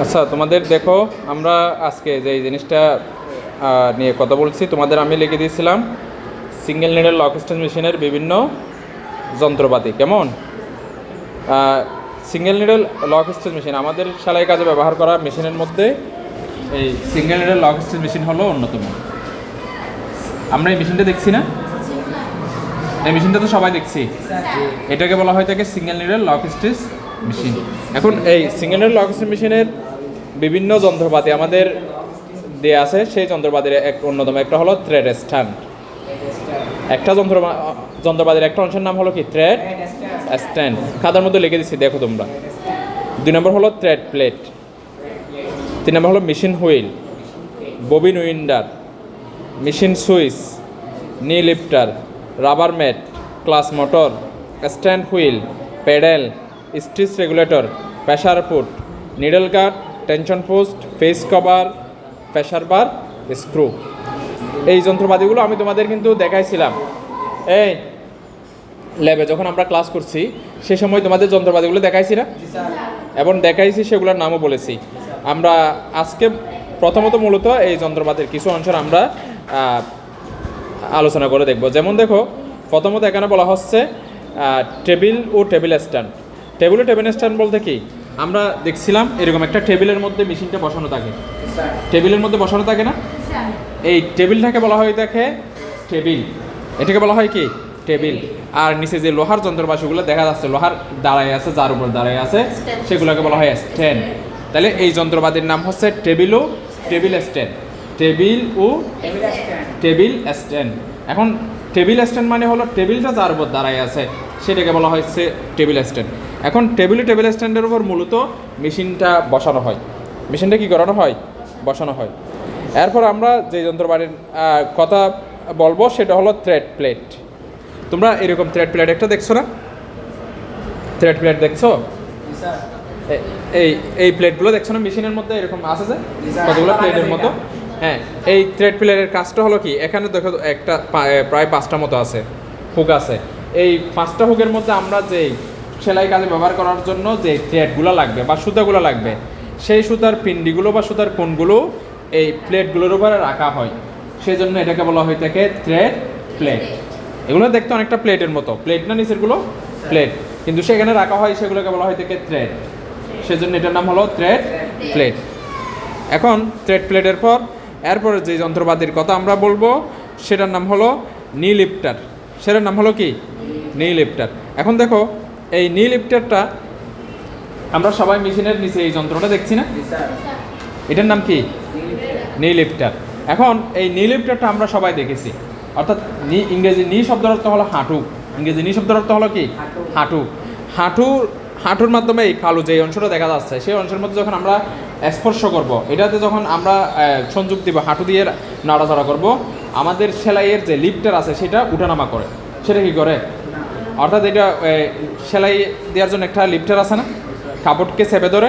আচ্ছা, তোমাদের দেখো, আমরা আজকে যে এই জিনিসটা নিয়ে কথা বলছি, তোমাদের আমি লিখে দিয়েছিলাম সিঙ্গেল নিডল লক স্টেজ মেশিনের বিভিন্ন যন্ত্রপাতি। কেমন? Single needle lock stage machine আমাদের সেলাই কাজে ব্যবহার করা মেশিনের মধ্যে এই single needle lock stage machine হলো অন্যতম। আমরা এই মেশিনটা দেখছি না? এই মেশিনটা তো সবাই দেখছি। এটাকে বলা হয় থাকে single needle lock stage machine. এখন এই সিঙ্গেল নিডল লক স্টেজ মেশিনের বিভিন্ন যন্ত্রপাতি আমাদের দেয়া আছে। সেই যন্ত্রপাতির অন্যতম একটা হলো থ্রেড স্ট্যান্ড। একটা যন্ত্রপাতির একটা অংশের নাম হলো কি? Thread stand. খাতার মধ্যে লিখে দিচ্ছি, দেখো তোমরা। 2 নম্বর হলো থ্রেড প্লেট। 3 নম্বর হলো machine wheel, bobbin winder, machine switch, knee lifter, rubber mat, clutch motor, stand wheel, pedal, stitch regulator, pressure foot, needle guard, tension post, face cover, pressure bar, screw. এই যন্ত্রপাতিগুলো আমি তোমাদের কিন্তু দেখাইছিলাম এই ল্যাবে যখন আমরা ক্লাস করছি। সে সময় তোমাদের যন্ত্রপাতিগুলো দেখাইছি না? এবং দেখাইছি, সেগুলোর নামও বলেছি। আমরা আজকে প্রথমত মূলত এই যন্ত্রপাতির কিছু অংশের আমরা আলোচনা করে দেখব। যেমন দেখো, প্রথমত এখানে বলা হচ্ছে টেবিল ও টেবিল স্ট্যান্ড। টেবিল ও টেবিল স্ট্যান্ড বলতে কি, আমরা দেখছিলাম এরকম একটা টেবিলের মধ্যে মেশিনটা বসানো থাকে। টেবিলের মধ্যে বসানো থাকে না? এই টেবিলটাকে বলা হয় থাকে টেবিল। এটাকে বলা হয় কি? টেবিল। আর নিচে যে লোহার যন্ত্রপাতিগুলো দেখা যাচ্ছে, লোহার দাঁড়ায় আছে, যার উপর দাঁড়ায় আছে, সেগুলোকে বলা হয় স্ট্যান্ড। তাহলে এই যন্ত্রপাতির নাম হচ্ছে টেবিল ও টেবিল স্ট্যান্ড। টেবিল ও টেবিল স্ট্যান্ড। এখন টেবিল স্ট্যান্ড মানে হলো টেবিলটা যার উপর দাঁড়ায় আছে, সেটাকে বলা হচ্ছে টেবিল স্ট্যান্ড। এখন টেবিল ও টেবিল স্ট্যান্ডের উপর মূলত মেশিনটা বসানো হয়। মেশিনটা কি করানো হয়? বসানো হয়। এরপর আমরা যে যন্ত্রপাতির কথা বলবো সেটা হলো থ্রেড প্লেট। তোমরা এরকম থ্রেড প্লেট একটা দেখছো না? থ্রেড প্লেট দেখছো? এই প্লেটগুলো দেখছো না মেশিনের মধ্যে এরকম আছে যে কতগুলো প্লেটের মতো? হ্যাঁ, এই থ্রেড প্লেটের কাজটা হলো কি, এখানে দেখো একটা প্রায় 5টা মতো আছে, হুক আছে। এই 5টা হুকের মধ্যে আমরা যেই সেলাই কাজে ব্যবহার করার জন্য যে থ্রেডগুলো লাগবে বা সুতাগুলো লাগবে, সেই সুতার পিন্ডিগুলো বা সুতার কোণগুলো এই প্লেটগুলোর উপরে রাখা হয়। সেই জন্য এটাকে বলা হয়ে থাকে থ্রেড প্লেট। এগুলো দেখতে অনেকটা প্লেটের মতো, প্লেট না নিচেরগুলো? প্লেট, কিন্তু সেখানে রাখা হয়, সেগুলোকে বলা হয় থাকে থ্রেড। সেজন্য এটার নাম হলো থ্রেড প্লেট। এখন থ্রেড প্লেটের পর এরপরে যে যন্ত্রপাতির কথা আমরা বলবো সেটার নাম হলো নি লিফটার। সেটার নাম হলো কি? নি লিফটার। এখন দেখো, এই নি লিফটারটা আমরা সবাই মেশিনের নিচে এই যন্ত্রটা দেখছি না? এটার নাম কি? নি লিফটার। এখন এই নি লিফটারটা আমরা সবাই দেখেছি, অর্থাৎ ইংরেজি নি শব্দের অর্থ হলো হাঁটু। ইংরেজি নি শব্দের অর্থ হলো কি? হাঁটু। হাঁটুর মাধ্যমে এই কালো যে অংশটা দেখা যাচ্ছে, সেই অংশের মধ্যে যখন আমরা স্পর্শ করব, এটাতে যখন আমরা সংযোগ দিব, হাঁটু দিয়ে নাড়াচাড়া করব, আমাদের সেলাইয়ের যে লিফটার আছে সেটা উঠানামা করে। সেটা কি করে? অর্থাৎ এটা সেলাই দেওয়ার জন্য একটা লিফটার আছে না, কাপড়কে চেপে ধরে,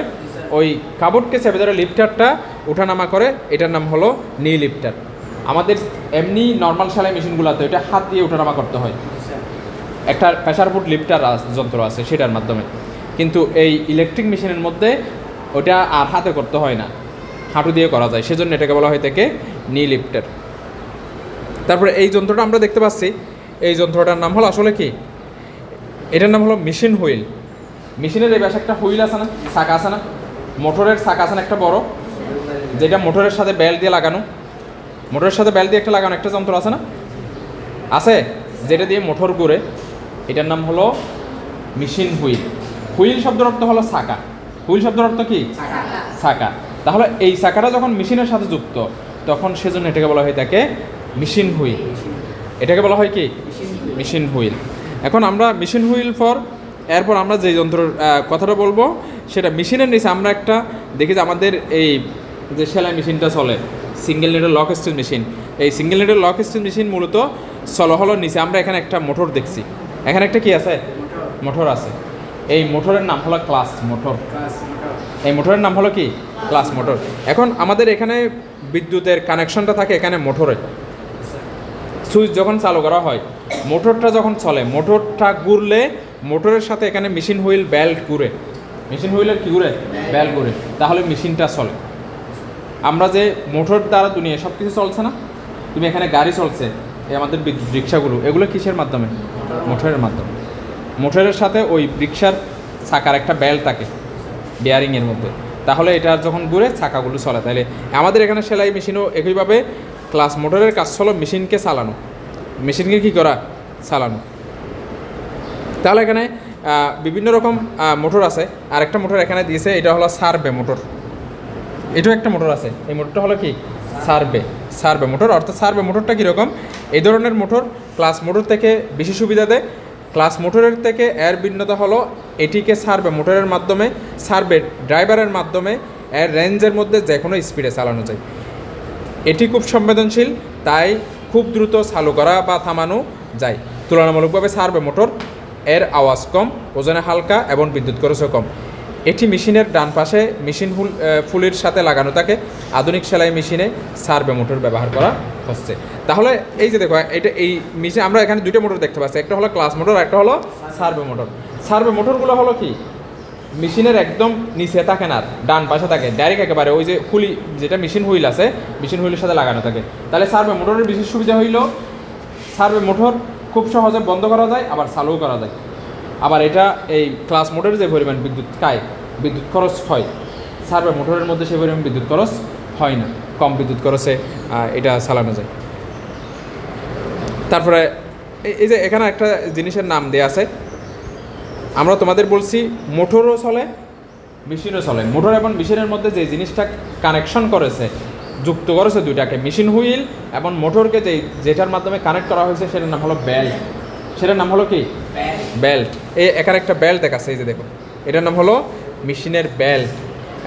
ওই কাপড়কে চেপে ধরে লিফটারটা উঠানামা করে। এটার নাম হলো নি লিফটার। আমাদের এমনি নর্মাল সেলাই মেশিনগুলোতে এটা হাত দিয়ে উঠানামা করতে হয়, একটা প্রেসার ফুট লিফটার যন্ত্র আছে সেটার মাধ্যমে। কিন্তু এই ইলেকট্রিক মেশিনের মধ্যে ওটা আর হাতে করতে হয় না, হাঁটু দিয়ে করা যায়। সেজন্য এটাকে বলা হয় থাকে নি লিফটার। তারপরে এই যন্ত্রটা আমরা দেখতে পাচ্ছি, এই যন্ত্রটার নাম হলো আসলে কি? এটার নাম হলো মেশিন হুইল। মেশিনের এই পাশে একটা হুইল আছে না, চাকা আছে না, মোটরের চাকা আছে না একটা বড়, যেটা মোটরের সাথে বেল্ট দিয়ে লাগানো। মোটরের সাথে বেল্ট দিয়ে একটা লাগানো একটা যন্ত্র আছে না? আছে, যেটা দিয়ে মোটর ঘুরে। এটার নাম হলো মেশিন হুইল। হুইল শব্দের অর্থ হলো চাকা। হুইল শব্দের অর্থ কি? চাকা। তাহলে এই চাকাটা যখন মেশিনের সাথে যুক্ত, তখন সেজন্য এটাকে বলা হয় থাকে মেশিন হুইল। এটাকে বলা হয় কি? Machine wheel. এখন আমরা মেশিন হুইল এরপর আমরা যে যন্ত্রের কথাটা বলবো সেটা মেশিনের নিচে আমরা একটা দেখি যে আমাদের এই যে সেলাই মেশিনটা চলে, single needle lock stage machine. এই single needle lock stage machine মূলত চলো হলো নিচে আমরা এখানে একটা মোটর দেখছি। এখানে একটা কি আছে? মোটর আছে। এই মোটরের নাম হলো ক্লাস মোটর। এই মোটরের নাম হলো কি? Class motor. এখন আমাদের এখানে বিদ্যুতের কানেকশনটা থাকে এখানে মোটরে। সুইচ যখন চালু করা হয়, মোটরটা যখন চলে, মোটরটা ঘুরলে মোটরের সাথে এখানে মেশিন হুইল বেল্ট ঘুরে। মেশিন হুইলের কী ঘুরে? বেল ঘুরে, তাহলে মেশিনটা চলে। আমরা যে মোটর দ্বারা দুনিয়া সব কিছু চলছে না, তুমি এখানে গাড়ি চলছে, এই আমাদের রিক্সাগুলো, এগুলো কিসের মাধ্যমে? মোটরের মাধ্যমে। মোটরের সাথে ওই রিক্সার চাকার একটা বেল্ট থাকে বিয়ারিংয়ের মধ্যে, তাহলে এটা যখন ঘুরে চাকাগুলো চলে। তাহলে আমাদের এখানে সেলাই মেশিনও একইভাবে ক্লাস মোটরের কাজ হলো মেশিনকে চালানো, মেশিনকে কী করা? চালানো। তাহলে এখানে বিভিন্ন রকম মোটর আছে। আর একটা মোটর এখানে দিয়েছে, এটা হলো সার্ভে মোটর। এটাও একটা মোটর আছে, এই মোটরটা হলো কি? Survey motor. অর্থাৎ সার্ভে মোটরটা কীরকম? এই ধরনের মোটর ক্লাস মোটর থেকে বেশি সুবিধা দেয়। ক্লাস মোটরের থেকে এর ভিন্নতা হলো এটিকে সার্ভে মোটরের মাধ্যমে, সার্ভে ড্রাইভারের মাধ্যমে এর রেঞ্জের মধ্যে যে কোনো স্পিডে চালানো যায়। এটি খুব সংবেদনশীল, তাই খুব দ্রুত চালু করা বা থামানো যায়। তুলনামূলকভাবে সার্ভে মোটর এর আওয়াজ কম, ওজনে হালকা এবং বিদ্যুৎ খরচও কম। এটি মেশিনের ডান পাশে মেশিন ফুলির সাথে লাগানো থাকে। আধুনিক সেলাই মেশিনে সার্ভে মোটর ব্যবহার করা হচ্ছে। তাহলে এই যে দেখো, এটা এই মেশিন আমরা এখানে দুটো মোটর দেখতে পাচ্ছি, একটা হলো ক্লাস মোটর, একটা হলো সার্ভে মোটর। সার্ভে মোটরগুলো হলো কি? মেশিনের একদম নিচে থাকে না, ডান পাশে থাকে, ডাইরেক্ট একেবারে ওই যে ফুলি যেটা মেশিন হুইল আছে, মেশিন হুইলের সাথে লাগানো থাকে। তাহলে সার্ভে মোটরের বিশেষ সুবিধা হইল সার্ভে মোটর খুব সহজে বন্ধ করা যায়, আবার চালুও করা যায়। আবার এটা এই ক্লাস মোটরের যে পরিমাণ বিদ্যুৎ খায়, বিদ্যুৎ খরচ হয়, সার্ভে মোটরের মধ্যে সেই পরিমাণ বিদ্যুৎ খরচ হয় না, কম বিদ্যুৎ খরচে এটা চালানো যায়। তারপরে এই যে এখানে একটা জিনিসের নাম দেওয়া আছে, আমরা তোমাদের বলছি মোটরও চলে মেশিনও চলে। মোটর এবং মেশিনের মধ্যে যে জিনিসটা কানেকশন করেছে, যুক্ত করেছে দুইটাকে, মেশিন হুইল এবং মোটরকে যেটার মাধ্যমে কানেক্ট করা হয়েছে, সেটার নাম হলো বেল্ট। সেটার নাম হলো কি? বেল্ট। এখানে একটা বেল্ট দেখাচ্ছে, এই যে দেখো, এটার নাম হলো মেশিনের বেল্ট।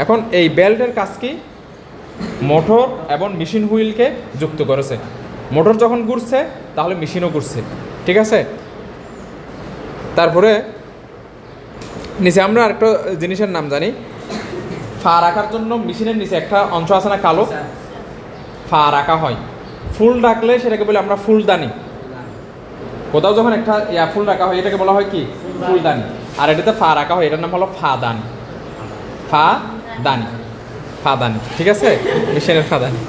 এখন এই বেল্টের কাজ কি? মোটর এবং মেশিন হুইলকে যুক্ত করেছে। মোটর যখন ঘুরছে তাহলে মেশিনও ঘুরছে, ঠিক আছে? তারপরে নিচে আমরা আরেকটা জিনিসের নাম জানি, ফা রাখার জন্য মেশিনের নিচে একটা অংশ আছে না, কালো, ফা রাখা হয়। ফুল রাখলে সেটাকে বলে আমরা ফুলদানি। কোথাও যখন একটা ফুল রাখা হয়, এটাকে বলা হয় কি? ফুলদানি। আর এটাতে ফা রাখা হয়, এটার নাম হলো ফাদানি। ফাদানি, ঠিক আছে? মেশিনের ফাদানি।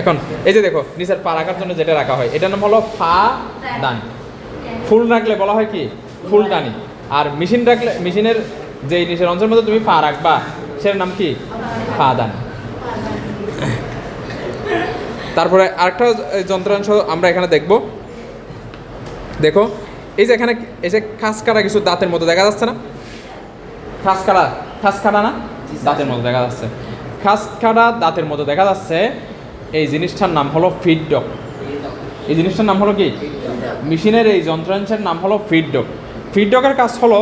এখন এই যে দেখো, নিচের পা রাখার জন্য যেটা রাখা হয়, এটার নাম হলো ফাদানি। ফুল রাখলে বলা হয় কি? ফুলদানি। আর মেশিন রাখলে, মেশিনের যে নিচের অংশের মধ্যে তুমি পা রাখবা, সেটার নাম কি? ফাদানি। তারপরে আরেকটা যন্ত্রাংশ আমরা এখানে দেখব। দেখো, এই যে এখানে এই যে খাস কাটা কিছু দাঁতের মতো দেখা যাচ্ছে না? খাস কাটা না, দাঁতের মতো দেখা যাচ্ছে। খাস কাটা দাঁতের মতো দেখা যাচ্ছে, এই জিনিসটার নাম হলো ফিডডক। এই জিনিসটার নাম হলো কি? মেশিনের এই যন্ত্রাংশের নাম হলো ফিডডক। ফিডডকের কাজ হলো,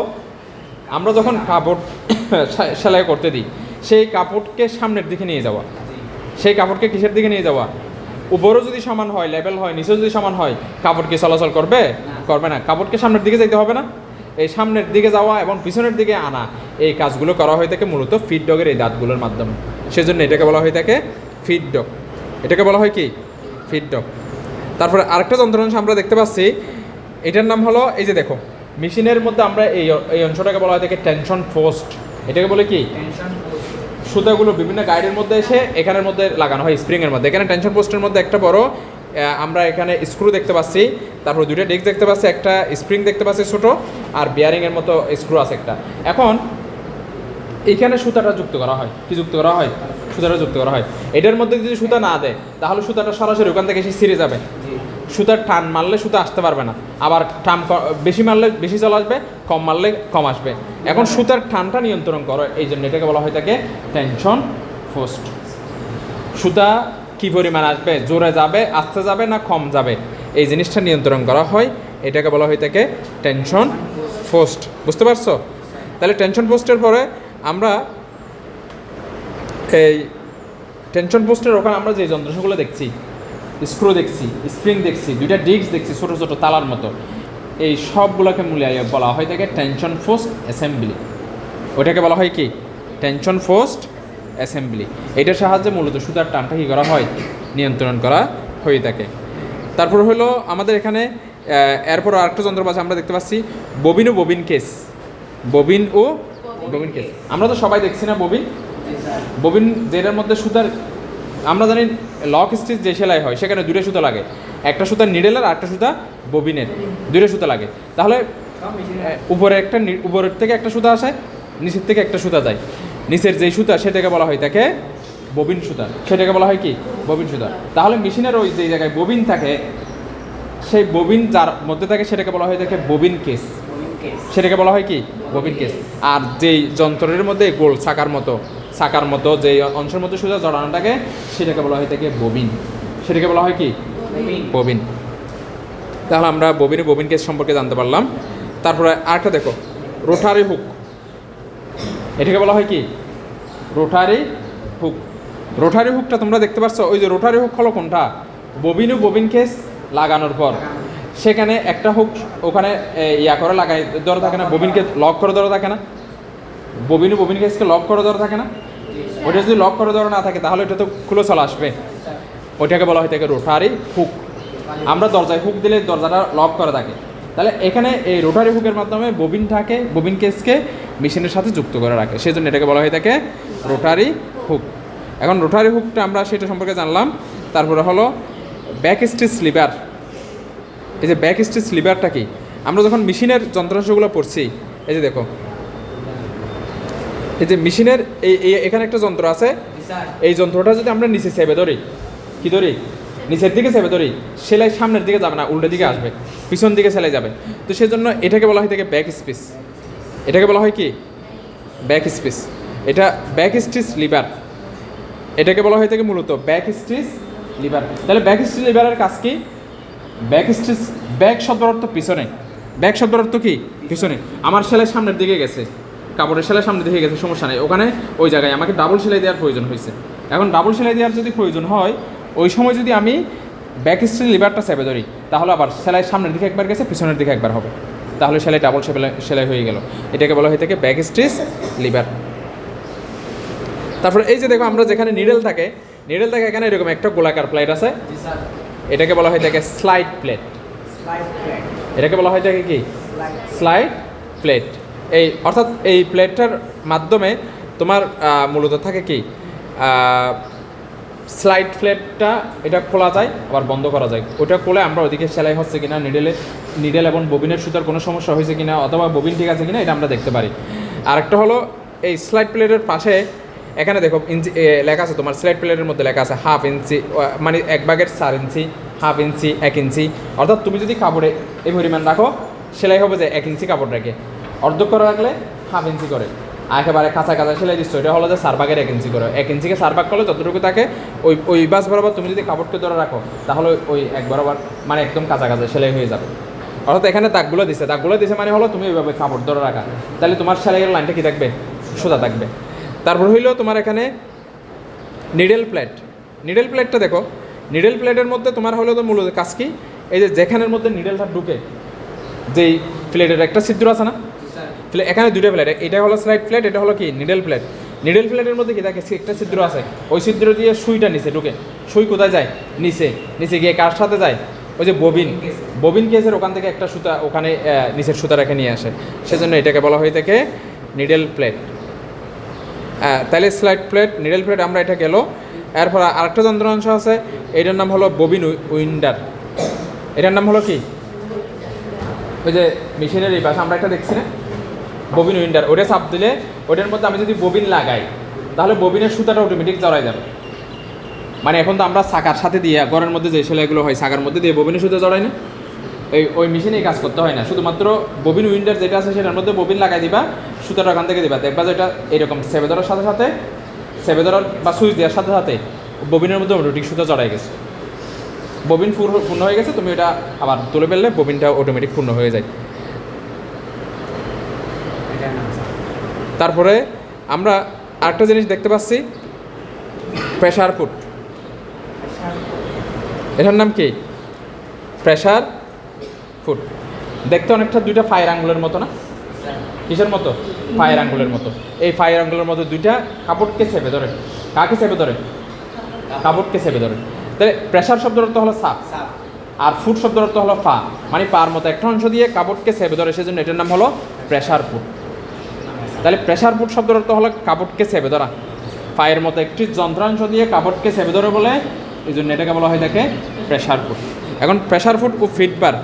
আমরা যখন কাপড় সেলাই করতে দিই, সেই কাপড়কে সামনের দিকে নিয়ে যাওয়া। সেই কাপড়কে কিসের দিকে নিয়ে যাওয়া? উপরেও যদি সমান হয়, লেভেল হয়, নিচেও যদি সমান হয়, কাপড় কি চলাচল করবে? করবে না। কাপড়কে সামনের দিকে যেতে হবে না? এই সামনের দিকে যাওয়া এবং পিছনের দিকে আনা, এই কাজগুলো করা হয়ে থাকে মূলত ফিডডকের এই দাঁতগুলোর মাধ্যমে। সেজন্য এটাকে বলা হয়ে থাকে ফিডডক। এটাকে বলা হয় কি? ফিডডক। তারপরে আরেকটা যন্ত্রাংশ আমরা দেখতে পাচ্ছি, এটার নাম হলো, এই যে দেখো, মেশিনের মধ্যে আমরা এই অংশটাকে বলা হয় থাকে টেনশন পোস্ট। এটাকে বলে কি? সুতাগুলো বিভিন্ন গাইডের মধ্যে এসে এখানের মধ্যে লাগানো হয়, স্প্রিংয়ের মধ্যে। এখানে টেনশন পোস্টের মধ্যে একটা বড় আমরা এখানে স্ক্রু দেখতে পাচ্ছি, তারপর দুইটা ডিস্ক দেখতে পাচ্ছি, একটা স্প্রিং দেখতে পাচ্ছি ছোটো, আর বিয়ারিংয়ের মতো স্ক্রু আছে একটা। এখন এইখানে সুতাটা যুক্ত করা হয়। কি যুক্ত করা হয়? সুতাটা যুক্ত করা হয়। এটার মধ্যে যদি সুতা না দেয়, তাহলে সুতাটা সরাসরি ওখান থেকে এসে ছিঁড়ে যাবে। সুতার টান মারলে সুতা আসতে পারবে না, আবার টান বেশি মারলে বেশি চলে আসবে, কম মারলে কম আসবে। এখন সুতার টানটা নিয়ন্ত্রণ করো, এই জন্য এটাকে বলা হয় থাকে টেনশন পোস্ট। সুতা কী পরিমাণ আসবে, জোরে যাবে, আস্তে যাবে না কম যাবে, এই জিনিসটা নিয়ন্ত্রণ করা হয়, এটাকে বলা হয় থাকে টেনশন পোস্ট। বুঝতে পারছো? তাহলে টেনশন পোস্টের পরে আমরা এই টেনশন পোস্টের ওখানে আমরা যে যন্ত্রাংশগুলো দেখছি, স্ক্রু দেখছি, স্প্রিং দেখছি, দুইটা ডিস্ক দেখছি ছোটো ছোটো তালার মতো, এই সবগুলোকে মিলিয়ে বলা হয় থাকে টেনশন পোস্ট অ্যাসেম্বলি। ওইটাকে বলা হয় কি? Tension post assembly. এটার সাহায্যে মূলত সুতার টানটা কী করা হয়? নিয়ন্ত্রণ করা হয়ে থাকে। তারপর হলো আমাদের এখানে এরপর আরেকটা যন্ত্রপাতি আমরা দেখতে পাচ্ছি, ববিন ও ববিন কেস। ববিন ও ববিন কেস। আমরা তো সবাই দেখছি না ববিন, ববিন যেটার মধ্যে সুতার, আমরা জানি লক স্টিচ যে সেলাই হয় সেখানে দুটো সুতা লাগে, একটা সুতা নিডেলের আর একটা সুতা ববিনের, দুটো সুতা লাগে। তাহলে উপরে একটা, উপরের থেকে একটা সুতা আসে, নিচের থেকে একটা সুতা যায়, নিচের যেই সুতা সেটাকে বলা হয় তাকে ববিন সুতা, সেটাকে বলা হয় কি ববিন সুতা। তাহলে মেশিনের ওই যে জায়গায় ববিন থাকে, সেই ববিন যার মধ্যে থাকে সেটাকে বলা হয় থাকে ববিন কেস, সেটাকে বলা হয় কি ববিন কেস। আর যেই যন্ত্রের মধ্যে গোল চাকার মতো যে অংশের মধ্যে সুতা জড়ানো থাকে সেটাকে বলা হয় থাকে ববিন, সেটাকে বলা হয় কি ববিন। তাহলে আমরা ববিন কেস সম্পর্কে জানতে পারলাম। তারপরে আরেকটা দেখো, রোটারি হুক, এটাকে বলা হয় কি রোটারি হুক। রোটারি হুকটা তোমরা দেখতে পাচ্ছ, ওই যে রোটারি হুক হলো কোনটা, ববিন কেস লাগানোর পর সেখানে একটা হুক ওখানে ইয়া করে লাগাই ধরে থাকে না, ববিনকে লক করে ধরে থাকে না, ববিন কেসকে লক করে ধরে থাকে না, ওইটা যদি লক করে ধরে না থাকে তাহলে ওটা তো খুলে চলে আসবে, ওইটাকে বলা হয় থাকে রোটারি হুক। আমরা দরজায় হুক দিলে দরজাটা লক করে থাকে, তাহলে এখানে এই রোটারি হুকের মাধ্যমে ববিন কেসকে মেশিনের সাথে যুক্ত করে রাখে, সেই জন্য এটাকে বলা হয় থাকে রোটারি হুক। এখন রোটারি হুকটা আমরা সেটা সম্পর্কে জানলাম। তারপরে হলো ব্যাক স্টিচ লিভার। এই যে ব্যাক স্টিচ লিভারটা কি, আমরা যখন মেশিনের যন্ত্রাংশগুলো পড়ছি, এই যে দেখো, এই যে মেশিনের এখানে একটা যন্ত্র আছে, এই যন্ত্রটা যদি আমরা নিচে চেপে ধরি, কি ধরি নিচের দিকে চেপে ধরি, সেলাই সামনের দিকে যাবে না, উল্টো দিকে আসবে, পিছন দিকে সেলাই যাবে। তো সেই জন্য এটাকে বলা হয় থাকে ব্যাক স্পিচ, এটাকে বলা হয় কি ব্যাক স্পিচ। এটা ব্যাক স্টিচ লিভার, এটাকে বলা হয় থাকে মূলত ব্যাক স্টিচ লিভার। তাহলে ব্যাক স্টিচ লিভারের কাজ কি, ব্যাক স্টিচ, ব্যাক শব্দের অর্থ পিছনে, ব্যাক শব্দের অর্থ কি পিছনে। আমার সেলাই সামনের দিকে গেছে, কাপড়ের সেলাই সামনের দিকে গেছে, সমস্যা নেই, ওখানে ওই জায়গায় আমাকে ডাবল সেলাই দেওয়ার প্রয়োজন হয়েছে। এখন ডাবল সেলাই দেওয়ার যদি প্রয়োজন হয়, ওই সময় যদি আমি ব্যাক স্টিচ লিভারটা চেপে ধরি, তাহলে আবার সেলাই সামনের দিকে একবার গেছে, পিছনের দিকে একবার হবে, তাহলে সেলাই ডাবল সেলাই হয়ে গেল। এটাকে বলা হয়ে থাকে ব্যাক স্টিচ লিভার। তারপরে এই যে দেখো, আমরা যেখানে নিডেল থাকে এখানে এরকম একটা গোলাকার প্লেট আছে, এটাকে বলা হয় থাকে স্লাইড প্লেট, এটাকে বলা হয় থাকে কি স্লাইড প্লেট। এই অর্থাৎ এই প্লেটটার মাধ্যমে তোমার মূলত থাকে কি স্লাইড প্লেটটা, এটা খোলা যায় আবার বন্ধ করা যায়, ওটা খুলে আমরা ওইদিকে সেলাই হচ্ছে কিনা, নিডেল এবং ববিনের সুতার কোনো সমস্যা হয়েছে কিনা অথবা ববিন ঠিক আছে কিনা এটা আমরা দেখতে পারি। আরেকটা হলো এই স্লাইড প্লেটের পাশে এখানে দেখো ইঞ্চি লেখা আছে, তোমার স্লাইড প্লেটের মধ্যে লেখা আছে 1/2 ইঞ্চি, মানে 1/4 ইঞ্চি, 1/2 ইঞ্চি, 1 ইঞ্চি। অর্থাৎ তুমি যদি কাপড়ে এই পরিমাণ রাখো, সেলাই হবে যে 1 ইঞ্চি কাপড় রেখে, অর্ধেক করে রাখলে 1/2 ইঞ্চি করে, একেবারে কাঁচা সেলাই দিচ্ছ, এটা হলো যে 4/1 1 ইঞ্চি করে, 1 ইঞ্চিকে 4 ভাগ করলে যতটুকু থাকে ওই বাস বরাবর তুমি যদি কাপড়কে ধরে রাখো, তাহলে ওই এক বরাবর মানে একদম কাঁচা সেলাই হয়ে যাবে। অর্থাৎ এখানে দাগগুলো দিছে মানে হলো তুমি ওইভাবে কাপড় ধরে রাখা, তাহলে তোমার সেলাইয়ের লাইনটা কি থাকবে সোজা থাকবে। তারপর হইলো তোমার এখানে নিডেল প্লেটটা দেখো, নিডেল প্লেটের মধ্যে তোমার হলো তো মূলত কাজ কি, এই যে যেখানের মধ্যে নিডেলটা ঢুকে, যেই প্লেটের একটা ছিদ্র আছে না, এখানে দুটো প্লেট, এটা হলো স্লাইড প্লেট, এটা হলো কি নিডেল প্লেট। নিডেল প্লেটের মধ্যে কি থাকে একটা ছিদ্র আছে, ওই ছিদ্র দিয়ে সুইটা নিচে ঢুকে, সুই কোথায় যায় নিচে গিয়ে কার সাথে যায়, ওই যে ববিন কেসের ওখান থেকে একটা সুতা ওখানে নিচের সুতা রেখে নিয়ে আসে, সেজন্য এটাকে বলা হয়ে থাকে নিডেল প্লেট। তাহলে স্লাইড প্লেট, নিডেল প্লেট আমরা এটা গেল। এরপর আরেকটা যন্ত্রাংশ আছে, এটার নাম হলো ববিন উইন্ডার। এটার নাম হলো কি, ওই যে মেশিনের এই পাশে আমরা একটা দেখছি না ববিন উইন্ডার, ওটা চাপ দিলে ওটার মধ্যে আমি যদি ববিন লাগাই, তাহলে ববিনের সুতাটা অটোমেটিক জড়াই যাবে। মানে এখন তো আমরা চাকার সাথে দিয়ে ঘরের মধ্যে যে সেলাইগুলো হয় চাকার মধ্যে দিয়ে ববিনের সুতা জড়াই না, ওই মেশিনেই কাজ করতে হয় না, শুধুমাত্র ববিন উইন্ডার যেটা আছে সেটার মধ্যে ববিন লাগাই দিবা, সুতাটা ওখান থেকে দিবা, দেখবা যে এটা এরকম চেপে ধরার সাথে চেপে ধরার বা সুইচ দেওয়ার সাথে ববিনের মধ্যে অটোমেটিক সুতা জড়াই গেছে, ববিন পূর্ণ হয়ে গেছে, তুমি এটা আবার তুলে ফেললে ববিনটা অটোমেটিক পূর্ণ হয়ে যায়। তারপরে আমরা আরেকটা জিনিস দেখতে পাচ্ছি, প্রেসার ফুট। এটার নাম কি প্রেসার ফুট। দেখতে অনেকটা দুইটা ফায়ার আঙ্গুলের মতো না, কিসের মতো ফায়ার আঙ্গুলের মতো। এই ফায়ার আঙ্গুলের মতো দুইটা কাপড়কে চেপে ধরে, কাকে চেপে ধরে কাপড়কে চেপে ধরে। তাহলে প্রেসার শব্দের অর্থ হলো সাপ, আর ফুট শব্দের অর্থ হলো ফা, মানে পার মতো একটা অংশ দিয়ে কাপড়কে চেপে ধরে, সেজন্য এটার নাম হলো প্রেসার ফুট। তাহলে প্রেসার ফুড শব্দের অর্থ হলো কাপড়কে চেপে ধরা, পায়ের মতো একটি যন্ত্রাংশ দিয়ে কাপড়কে চেপে ধরে বলে, এই জন্য এটাকে বলা হয় থাকে প্রেসার ফুড। এখন প্রেসার ফুড ও ফিডবার,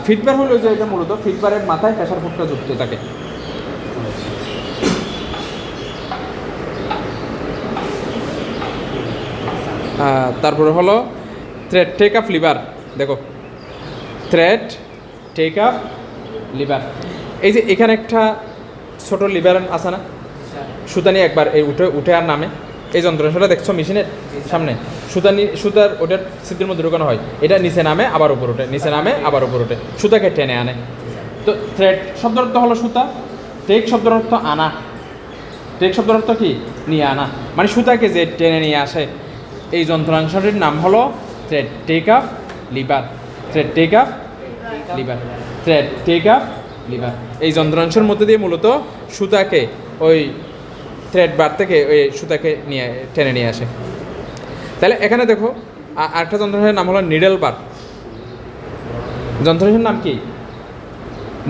ফিডবার হলো যে এটা মূলত ফিডবারের মাথায় প্রেসার ফুডটা যুক্ত থাকে। তারপরে হলো থ্রেড টেক আপ লিভার, দেখো থ্রেড টেক আপ লিভার, এই যে এখানে একটা ছোট লিভার আছে না, সুতানি একবার এই উঠে আর নামে, এই যন্ত্রাংশটা দেখছো মেশিনের সামনে, সুতার ওটার সিদ্ধির মধ্যে ঢুকানো হয়, এটা নিচে নামে আবার উপর ওঠে, নিচে নামে আবার উপর ওঠে, সুতাকে টেনে আনে। তো থ্রেড শব্দের অর্থ হলো সুতা, টেক শব্দের অর্থ আনা, টেক শব্দের অর্থ কি নিয়ে আনা, মানে সুতাকে যে টেনে নিয়ে আসে, এই যন্ত্রাংশটির নাম হলো thread take up lever, thread take up lever, thread take up lever. এই যন্ত্রাংশের মধ্যে দিয়ে মূলত সুতাকে ওই থ্রেড বার থেকে ওই সুতাকে নিয়ে টেনে নিয়ে আসে। তাহলে এখানে দেখো আরেকটা যন্ত্রাংশের নাম হলো নিডেল বার, যন্ত্রাংশের নাম কি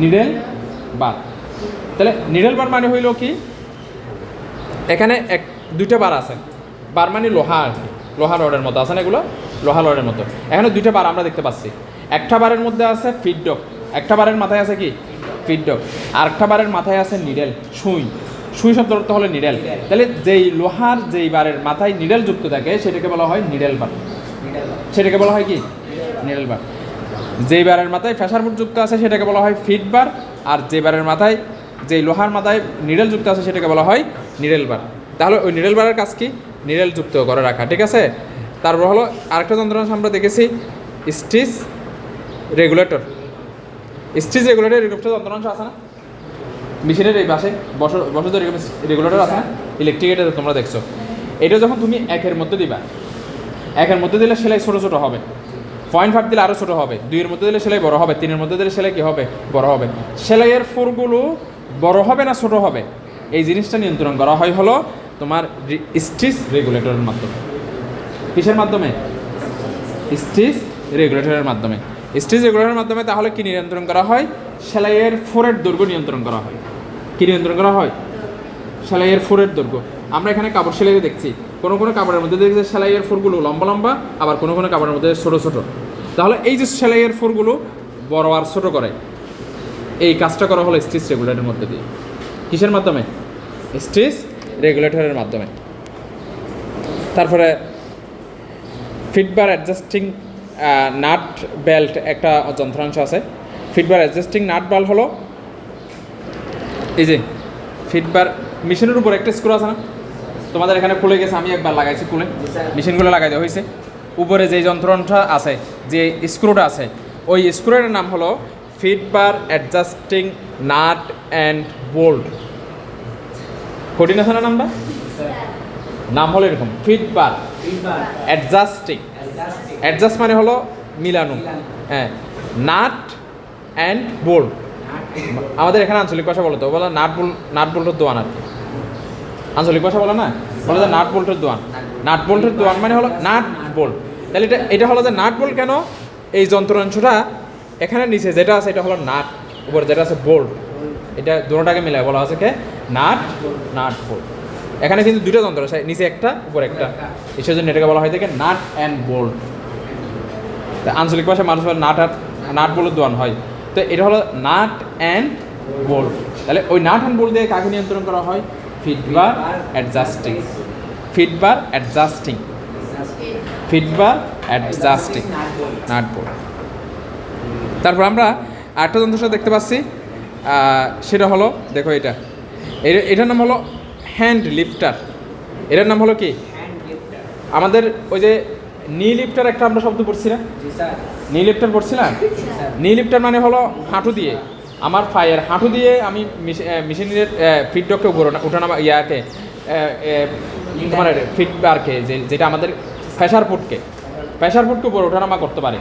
নিডেল বার। তাহলে নিডেল বার মানে হইল কি, এখানে দুইটা বার আছে, বার মানে লোহা আর কি, লোহা রডের মতো আছে না, এগুলো লোহা রডের মতো। এখানে দুইটা বার আমরা দেখতে পাচ্ছি, একটা বারের মধ্যে আছে ফিডডক, একটা বারের মাথায় আছে কি ফিডডক, আর একটা বারের মাথায় আছে নিডেল, সুই, সুই শব্দের অর্থ হলো নিডেল। তাহলে যেই লোহার যেই বারের মাথায় নিডেল যুক্ত থাকে সেটাকে বলা হয় নিডেল বার, সেটাকে বলা হয় কি নিডেল বার। যেই বারের মাথায় প্রেসার ফুড যুক্ত আছে সেটাকে বলা হয় ফিড বার, আর যে বারের মাথায় যেই লোহার মাথায় নিডেল যুক্ত আছে সেটাকে বলা হয় নিডেল বার। তাহলে ওই নিডেল বারের কাজ কি নিডেল যুক্ত করে রাখা, ঠিক আছে। তারপর হলো আরেকটা যন্ত্রাংশ আমরা দেখেছি স্টিচ রেগুলেটর, স্টিচ রেগুলেটর এরকম যন্ত্রাংশ আছে না মেশিনের এই পাশে বসে রেগুলেটর আছে না ইলেকট্রিক, এটা তোমরা দেখছো। এটা যখন তুমি একের মধ্যে দিবা, একের মধ্যে দিলে সেলাই ছোটো ছোটো হবে, 0.5 দিলে আরও ছোটো হবে, 2-এর মধ্যে দিলে সেলাই বড় হবে, 3-এর মধ্যে দিলে সেলাই কী হবে বড় হবে। সেলাইয়ের ফোরগুলো বড় হবে না ছোটো হবে, এই জিনিসটা নিয়ন্ত্রণ করা হয় হলো তোমার স্টিচ রেগুলেটরের মাধ্যমে। কিসের মাধ্যমে? স্টিচ রেগুলেটরের মাধ্যমে। স্টিচ রেগুলেটরের মাধ্যমে তাহলে কি নিয়ন্ত্রণ করা হয়? সেলাইয়ের ফোরের দৈর্ঘ্য নিয়ন্ত্রণ করা হয়। কি নিয়ন্ত্রণ করা হয়? সেলাইয়ের ফোরের দৈর্ঘ্য। আমরা এখানে কাপড় সেলাইতে দেখছি, কোনো কোনো কাপড়ের মধ্যে দেখছি সেলাইয়ের ফোরগুলো লম্বা লম্বা, আবার কোনো কোনো কাপড়ের মধ্যে ছোটো ছোটো। তাহলে এই যে সেলাইয়ের ফোরগুলো বড় আর ছোটো করে, এই কাজটা করা হলো স্টিচ রেগুলেটরের মধ্যে দিয়ে। কিসের মাধ্যমে? স্টিচ রেগুলেটরের মাধ্যমে। তারপরে ফিডবার অ্যাডজাস্টিং নাট বেল্ট একটা যন্ত্রাংশ আছে। ফিডবার অ্যাডজাস্টিং নাট বেল্ট হলো এই যে ফিডবার মেশিনের উপর একটা স্ক্রু আছে না, তোমাদের এখানে খুলে গেছে, আমি একবার লাগাইছি খুলে, মেশিনগুলো লাগাই দেওয়া হয়েছে। উপরে যে যন্ত্রটা আছে, যে স্ক্রুটা আছে, ওই স্ক্রুটার নাম হলো ফিডবার অ্যাডজাস্টিং নাট অ্যান্ড বোল্ট। কঠিন আছে না নামটা? নাম হলো এরকম, ফিডবার অ্যাডজাস্টিং। অ্যাডজাস্ট মানে হলো মিলানো, হ্যাঁ, নাট অ্যান্ড বোল্ট। আমাদের এখানে আঞ্চলিক ভাষা বলো তো, বলো নাট বোল্টের দোয়ান। আর আঞ্চলিক ভাষা বলো না, বলো যে নাট বোল্টের দোয়ান। নাট বোল্টের দোয়ান মানে হলো নাট বোল্ট। তাহলে এটা হলো যে নাট বোল্ট কেন? এই যন্ত্রাংশটা এখানে নিচে যেটা আছে এটা হলো নাট, উপরে যেটা আছে বোল্ট। এটা দুটোটাকে মিলায় বলা আছে কে? Nut bolt. এখানে কিন্তু দুটো যন্ত্র আছে, নিচে একটা উপরে একটা, এই জন্য এটাকে বলা হয় থেকে নাট অ্যান্ড বোল্ট। তা আঞ্চলিক ভাষায় মানুষ নাট বোল্টের দোয়ান হয়। তো এটা হলো নাট অ্যান্ড বোল্ট। তাহলে ওই নাট অ্যান্ড বোল্ট দিয়ে কাকে নিয়ন্ত্রণ করা হয়? Feed bar adjusting. Feed bar adjusting, feed bar adjusting nut bolt. তারপর আমরা আরেকটা যন্ত্র দেখতে পাচ্ছি, সেটা হলো দেখো এটার নাম হলো হ্যান্ড লিফটার। এটার নাম হলো কি? আমাদের ওই যে নি লিফটার একটা আমরা শব্দ পড়ছি না, নি লিফটার পড়ছি না? নি লিফটার মানে হলো হাঁটু দিয়ে, আমার পায়ের হাঁটু দিয়ে আমি মেশিনের ফিডডককে উঠানামা ইয়াকে তোমার ফিডবারকে যেটা আমাদের প্রেসার ফুডকে উপরে ওঠানামা করতে পারে।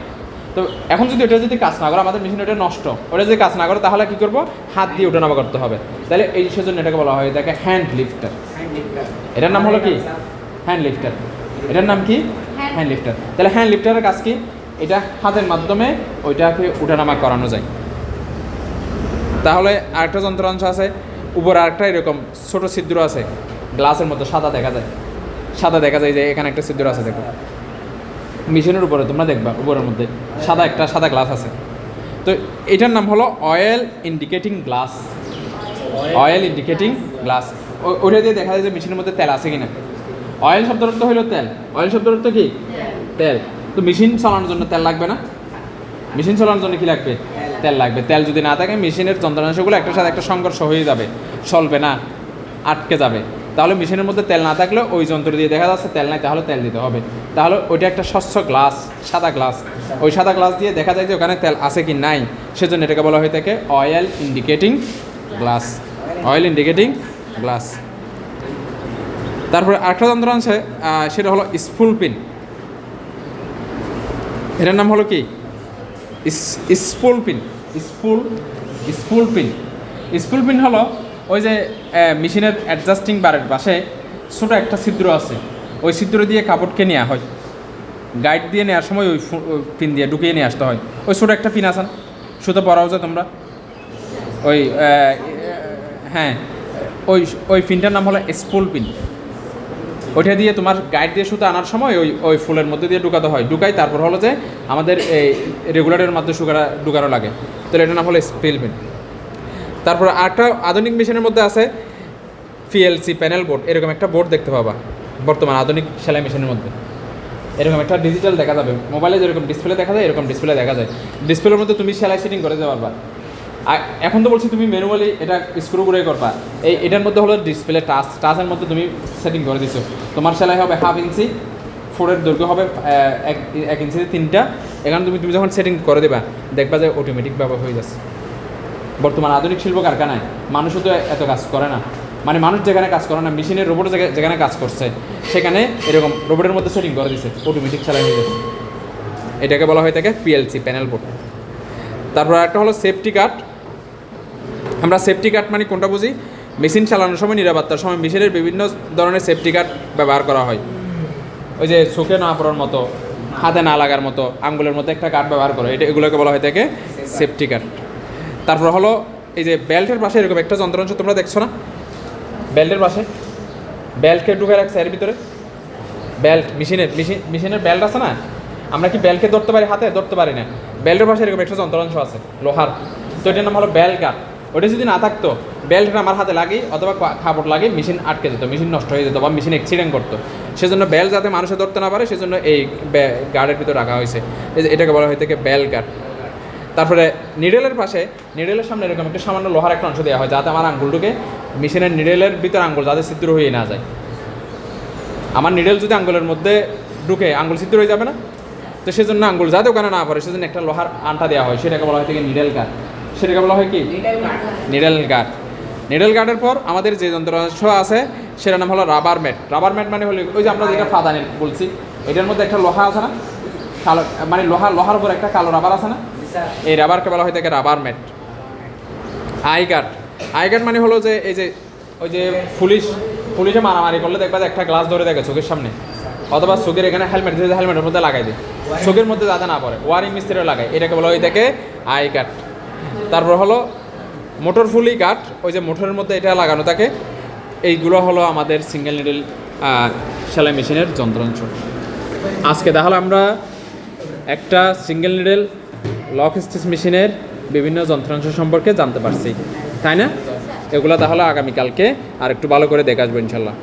তো এখন যদি ওটা যদি কাজ না করে, আমাদের মেশিন ওটা নষ্ট, ওটা যদি কাজ না করে তাহলে কী করবো? হাত দিয়ে ওঠানামা করতে হবে। তাহলে এই সেজন্য এটাকে বলা হয় এটাকে হ্যান্ড লিফটার। এটার নাম হলো কি? হ্যান্ড লিফটার। এটার নাম কি? হ্যান্ড লিফটার। তাহলে হ্যান্ড লিফটারের কাজ কি? এটা হাতের মাধ্যমে ওইটাকে উঠানামা করানো যায়। তাহলে আরেকটা যন্ত্রাংশ আছে উপরে আরেকটা এরকম ছোট ছিদ্র আছে গ্লাসের মতো, সাদা দেখা যায় যে এখানে একটা ছিদ্র আছে দেখো মেশিনের উপরে, তোমরা দেখবা উপরের মধ্যে সাদা গ্লাস আছে। তো এটার নাম হলো অয়েল ইন্ডিকেটিং গ্লাস। ওইটা দিয়ে দেখা যায় যে মেশিনের মধ্যে তেল আছে কিনা। অয়েল শব্দের অর্থ হলো তেল। অয়েল শব্দের অর্থ কি? তেল। তো মেশিন চালানোর জন্য তেল লাগবে না? মেশিন চালানোর জন্য কি লাগবে? তেল লাগবে। তেল যদি না থাকে মেশিনের যন্ত্রাংশগুলো একটার সাথে একটা সংঘর্ষ হয়ে যাবে, চলবে না, আটকে যাবে। তাহলে মেশিনের মধ্যে তেল না থাকলে ওই যন্ত্র দিয়ে দেখা যাচ্ছে তেল নাই, তাহলে তেল দিতে হবে। তাহলে ওইটা একটা স্বচ্ছ গ্লাস, সাদা গ্লাস। ওই সাদা গ্লাস দিয়ে দেখা যায় যে ওখানে তেল আছে কি নাই, সেজন্য এটাকে বলা হয়ে থাকে অয়েল ইন্ডিকেটিং গ্লাস। তারপরে আরেকটা যন্ত্র আছে, সেটা হলো স্পুল পিন। এটার নাম হলো কি? স্পুল পিন হলো ওই যে মেশিনের অ্যাডজাস্টিং বারের পাশে ছোটো একটা ছিদ্র আছে, ওই ছিদ্র দিয়ে কাপড়কে নেওয়া হয়, গাইড দিয়ে নেওয়ার সময় ওই পিন দিয়ে ঢুকিয়ে নিয়ে আসতে হয়। ওই ছোটো একটা পিন আছে না, সুতো পরাও যে তোমরা, ওই হ্যাঁ, ওই পিনটার নাম হলো স্পুল পিন। ওইটা দিয়ে তোমার গাইড দিয়ে সুতো আনার সময় ওই ফুলের মধ্যে দিয়ে ঢুকাতে হয়। তারপর হলো যে আমাদের এই রেগুলেটরের মাধ্যমে ঢুকানো লাগে, তাহলে এটার নাম হলো স্পুল পিন। তারপর আরেকটা আধুনিক মেশিনের মধ্যে আছে পিএলসি প্যানেল বোর্ড। এরকম একটা বোর্ড দেখতে পাবা বর্তমান আধুনিক সেলাই মেশিনের মধ্যে। এরকম একটা ডিজিটাল দেখা যাবে, মোবাইলে যেরকম ডিসপ্লে দেখা যায় এরকম ডিসপ্লে দেখা যায়। ডিসপ্লের মধ্যে তুমি সেলাই সেটিং করে দিতে পারবা। এখন তো বলছি তুমি ম্যানুয়ালি এটা স্ক্রু করে করবা। এটার মধ্যে হলো ডিসপ্লে টাচের মধ্যে তুমি সেটিং করে দিছো। তোমার সেলাই হবে 1/2 ইঞ্চি, 4 দৈর্ঘ্য হবে 1 ইঞ্চিতে 3টা। এখানে তুমি যখন সেটিং করে দেবা দেখবা যে অটোমেটিকভাবে হয়ে যাচ্ছে। বর্তমান আধুনিক শিল্প কারখানায় মানুষও তো এত কাজ করে না, মানে মানুষ যেখানে কাজ করে না, মেশিনের রোবট যেখানে কাজ করছে সেখানে এরকম রোবটের মধ্যে সেটিং করে দিচ্ছে, অটোমেটিক সেলাই হয়ে যাচ্ছে। এটাকে বলা হয়ে থাকে পিএলসি প্যানেল বোর্ড। তারপর একটা হলো সেফটি কাট। আমরা সেফটি কাট মানে কোনটা বুঝি? মেশিন চালানোর সময়, নিরাপত্তার সময় মেশিনের বিভিন্ন ধরনের সেফটি কাট ব্যবহার করা হয়। ওই যে চোখে না পড়ার মতো, হাতে না লাগার মতো, আঙ্গুলের মতো একটা কাট ব্যবহার করে, এগুলোকে বলা হয়ে থাকে সেফটি কাট। তারপর হলো এই যে বেল্টের পাশে এরকম একটা যন্ত্রাংশ তোমরা দেখছো না, বেল্টের পাশে বেল্টকে ঢুকে রাখছে এর ভিতরে। বেল্ট মেশিনের বেল্ট আছে না, আমরা কি বেল্টকে ধরতে পারি? হাতে ধরতে পারি না। বেল্টের পাশে এরকম একটা যন্ত্রাংশ আছে লোহার, তো এটার নাম হলো বেল্ট গার্ড। ওটা যদি না থাকতো, বেল্টটা আমার হাতে লাগে অথবা কাপড় লাগে, মেশিন আটকে যেত, মেশিন নষ্ট হয়ে যেত বা মেশিন অ্যাক্সিডেন্ট করতো। সেজন্য বেল্ট যাতে মানুষে ধরতে না পারে সেজন্য এই গার্ডের ভিতরে রাখা হয়েছে। এটাকে বলা হয়ে থাকে বেল্ট গার্ড। তারপরে নিডেলের পাশে, নিডেলের সামনে এরকম একটা সামান্য লোহার একটা অংশ দেওয়া হয় যাতে আমার আঙ্গুলটুকে মেশিনের নিডেলের ভিতরে আঙ্গুল যাতে ছিদ্র হয়ে না যায়। আমার নিডেল যদি আঙ্গুলের মধ্যে ঢুকে আঙ্গুল ছিদ্র হয়ে যাবে না, তো সেজন্য আঙ্গুল যাতে ওখানে না পড়ে সেজন্য একটা লোহার আনটা দেওয়া হয়, সেটাকে বলা হয় থেকে নিডেল গার্ড। সেটাকে বলা হয় কি? Needle guard. নিডেল গার্ডের পর আমাদের যে যন্ত্রাংশ আছে সেটার নাম হলো রাবার ম্যাট। রাবার ম্যাট মানে হলো ওই যে আমরা যেটা ফাদানি বলছি, এটার মধ্যে একটা লোহা আছে না, কালো, মানে লোহার উপর একটা কালো রাবার আছে না, এই রাবারকে বলা হয় থাকে রাবার ম্যাট। আই গার্ড মানে হলো যে এই যে ওই যে পুলিশে মারামারি করলে দেখবা যে একটা গ্লাস ধরে দেখে চোখের সামনে, অথবা চোখের এখানে হেলমেটের মধ্যে লাগাই দেয়, চোখের মধ্যে যাতে না পড়ে, ওয়ারিং মিস্ত্রিও লাগায়, এটাকে বলা হয় থাকে আই গার্ড। তারপর হলো মোটর ফুলি গার্ড, ওই যে মোটরের মধ্যে এটা লাগানো থাকে। এইগুলো হলো আমাদের সিঙ্গেল নিডেল সেলাই মেশিনের যন্ত্রাংশ। আজকে তাহলে আমরা একটা সিঙ্গেল নিডেল লক স্টিচ মেশিনের বিভিন্ন যন্ত্রাংশ সম্পর্কে জানতে পারছি, তাই না? এগুলো তাহলে আগামীকালকে আর একটু ভালো করে দেখে আসবো ইনশাল্লাহ।